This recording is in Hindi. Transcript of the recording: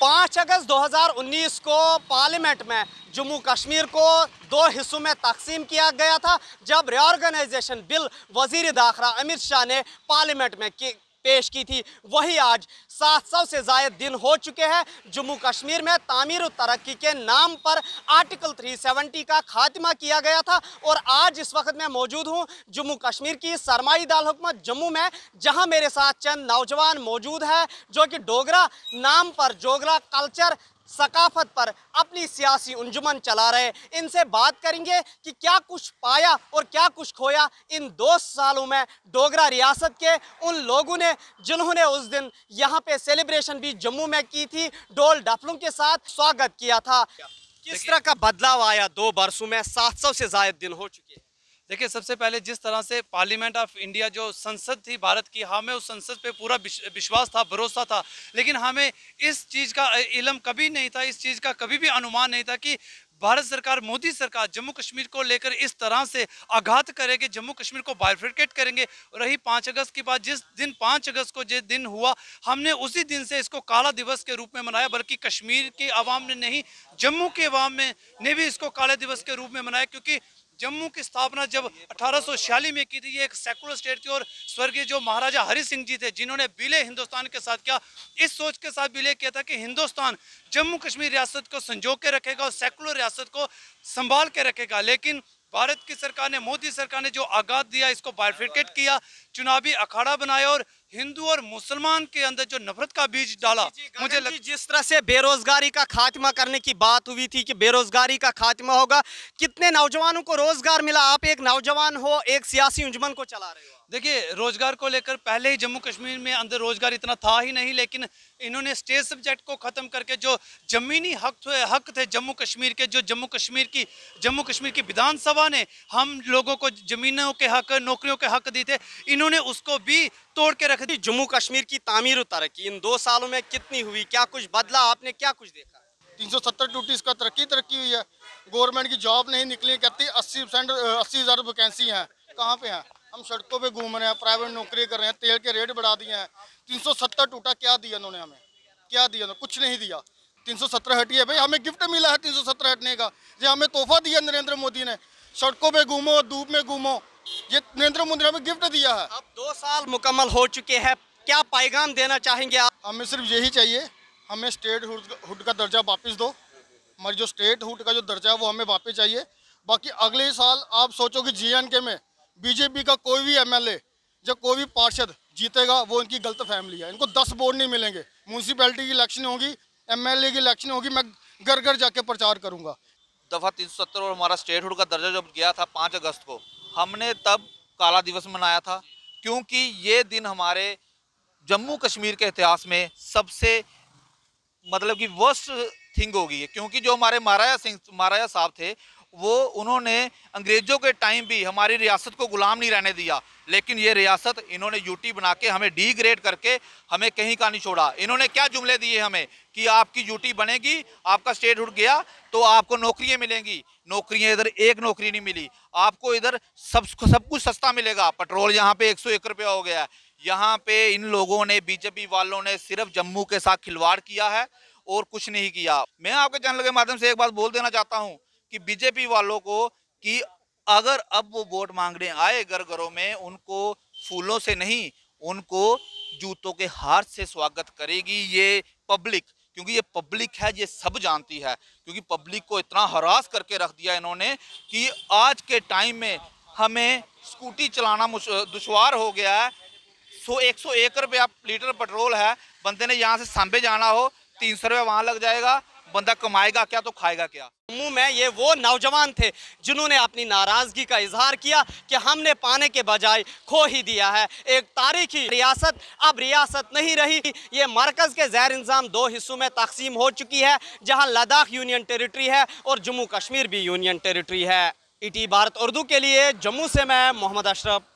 5 अगस्त 2019 को पार्लियामेंट में जम्मू कश्मीर को दो हिस्सों में तकसीम किया गया था, जब रीऑर्गेनाइजेशन बिल वजीर दाखिला अमित शाह ने पार्लियामेंट में पेश की थी। वही आज 700 से ज़ायद दिन हो चुके हैं। जम्मू कश्मीर में तामीर और तरक्की के नाम पर आर्टिकल 370 का खात्मा किया गया था और आज इस वक्त मैं मौजूद हूँ जम्मू कश्मीर की सरमाई दाल हुकूमत जम्मू में, जहाँ मेरे साथ चंद नौजवान मौजूद हैं जो कि डोगरा नाम पर, डोगरा कल्चर सकाफत पर अपनी सियासी अंजुमन चला रहे। इनसे बात करेंगे कि क्या कुछ पाया और क्या कुछ खोया इन 2 सालों में डोगरा रियासत के उन लोगों ने जिन्होंने उस दिन यहाँ पे सेलिब्रेशन भी जम्मू में की थी, ढोल डफलों के साथ स्वागत किया था। किस तरह का बदलाव आया 2 बरसों में? 700 से ज़ायद दिन हो चुके हैं। देखिए, सबसे पहले जिस तरह से पार्लियामेंट ऑफ इंडिया जो संसद थी भारत की, हमें उस संसद पे पूरा विश्वास था, भरोसा था, लेकिन हमें इस चीज़ का इल्म कभी नहीं था, इस चीज़ का कभी भी अनुमान नहीं था कि भारत सरकार, मोदी सरकार जम्मू कश्मीर को लेकर इस तरह से आघात करेगी, जम्मू कश्मीर को बाइफरकेट करेंगे। रही 5 अगस्त की बात, जिस दिन 5 अगस्त को जिस दिन हुआ, हमने उसी दिन से इसको काला दिवस के रूप में मनाया, बल्कि कश्मीर की आवाम ने नहीं, जम्मू के आवाम ने भी इसको काले दिवस के रूप में मनाया, क्योंकि जम्मू की स्थापना जब 1846 में की थी, ये एक सेकुलर स्टेट थी और स्वर्गीय जो महाराजा हरि सिंह जी थे, जिन्होंने विलय हिंदुस्तान के साथ किया, इस सोच के साथ विलय किया था कि हिंदुस्तान जम्मू कश्मीर रियासत को संजो के रखेगा और सेकुलर रियासत को संभाल के रखेगा। लेकिन भारत की सरकार ने, मोदी सरकार ने जो आगाज दिया, इसको बाइफरकेट किया, चुनावी अखाड़ा बनाया और हिंदू और मुसलमान के अंदर जो नफरत का बीज डाला। मुझे जिस तरह से बेरोजगारी का खात्मा करने की बात हुई थी कि बेरोजगारी का खात्मा होगा, कितने नौजवानों को रोजगार मिला? आप एक नौजवान हो, एक सियासी अंजुमन को चला रहे हो। देखिए, रोजगार को लेकर पहले ही जम्मू कश्मीर में अंदर रोजगार इतना था ही नहीं, लेकिन इन्होंने स्टेट सब्जेक्ट को ख़त्म करके जो ज़मीनी हक थे जम्मू कश्मीर के, जो जम्मू कश्मीर की विधानसभा ने हम लोगों को ज़मीनों के हक, नौकरियों के हक दिए थे, इन्होंने उसको भी तोड़ के रख दी। जम्मू कश्मीर की तामीर और तरक्की इन 2 सालों में कितनी हुई? क्या कुछ बदला? आपने क्या कुछ देखा? 370 ड्यूटीज़ का तरक्की हुई है। गवर्नमेंट की जॉब नहीं निकली, कहती 80% 80,000 वैकेंसी हैं, कहाँ पे हैं? हम सड़कों पे घूम रहे हैं, प्राइवेट नौकरी कर रहे हैं, तेल के रेट बढ़ा दिए हैं। 370 टूटा, क्या दिया उन्होंने हमें? क्या दिया उन्होंने? कुछ नहीं दिया। 370 हटी है भाई, हमें गिफ्ट मिला है 370 हटने का, ये हमें तोहफा दिया नरेंद्र मोदी ने। सड़कों पे घूमो, धूप में घूमो, ये नरेंद्र मोदी ने हमें गिफ्ट दिया है। अब 2 साल मुकम्मल हो चुके हैं, क्या पैगाम देना चाहेंगे आप? हमें सिर्फ यही चाहिए, हमें स्टेट हुड का दर्जा वापस दो। हमारी जो स्टेट हुड का जो दर्जा है वो हमें वापस चाहिए। बाकी अगले साल आप सोचो कि JNK में बीजेपी का कोई भी MLA, जब कोई भी पार्षद जीतेगा, वो इनकी गलत फैमिली है। इनको 10 वोट नहीं मिलेंगे। म्यूनसिपैलिटी की इलेक्शन होगी, MLA की इलेक्शन होगी, मैं घर घर जाके प्रचार करूँगा। दफ़ा 370 और हमारा स्टेट हुड का दर्जा जब गया था 5 अगस्त को, हमने तब काला दिवस मनाया था, क्योंकि ये दिन हमारे जम्मू कश्मीर के इतिहास में सबसे मतलब कि वर्स्ट थिंग होगी है, क्योंकि जो हमारे महाराजा साहब थे, वो उन्होंने अंग्रेज़ों के टाइम भी हमारी रियासत को गुलाम नहीं रहने दिया, लेकिन ये रियासत इन्होंने यूटी बना के हमें डिग्रेड करके हमें कहीं का नहीं छोड़ा। इन्होंने क्या जुमले दिए हमें कि आपकी यूटी बनेगी, आपका स्टेट हुड गया तो आपको नौकरियां मिलेंगी। नौकरियां इधर एक नौकरी नहीं मिली आपको, इधर सब कुछ सस्ता मिलेगा। पेट्रोल यहाँ पे 101 रुपया हो गया है। यहाँ पे इन लोगों ने, बीजेपी वालों ने सिर्फ जम्मू के साथ खिलवाड़ किया है और कुछ नहीं किया। मैं आपके चैनल के माध्यम से एक बात बोल देना चाहता हूँ कि बीजेपी वालों को कि अगर अब वो वोट मांगने आए घरों में, उनको फूलों से नहीं, उनको जूतों के हार से स्वागत करेगी ये पब्लिक, क्योंकि ये पब्लिक है, ये सब जानती है। क्योंकि पब्लिक को इतना हरास करके रख दिया इन्होंने कि आज के टाइम में हमें स्कूटी चलाना दुश्वार हो गया है। 101 रुपया लीटर पेट्रोल है, बंदे ने यहाँ से सांबे जाना हो 300 रुपया वहाँ लग जाएगा, बंदा कमाएगा क्या तो खाएगा क्या। जम्मू में ये वो नौजवान थे जिन्होंने अपनी नाराजगी का इजहार किया कि हमने पाने के बजाय खो ही दिया है। एक तारीखी रियासत अब रियासत नहीं रही, ये मरकज़ के ज़ैर इंतज़ाम 2 हिस्सों में तकसीम हो चुकी है, जहां लद्दाख यूनियन टेरिटरी है और जम्मू कश्मीर भी यूनियन टेरिटरी है। ET भारत उर्दू के लिए जम्मू से मैं मोहम्मद अशरफ।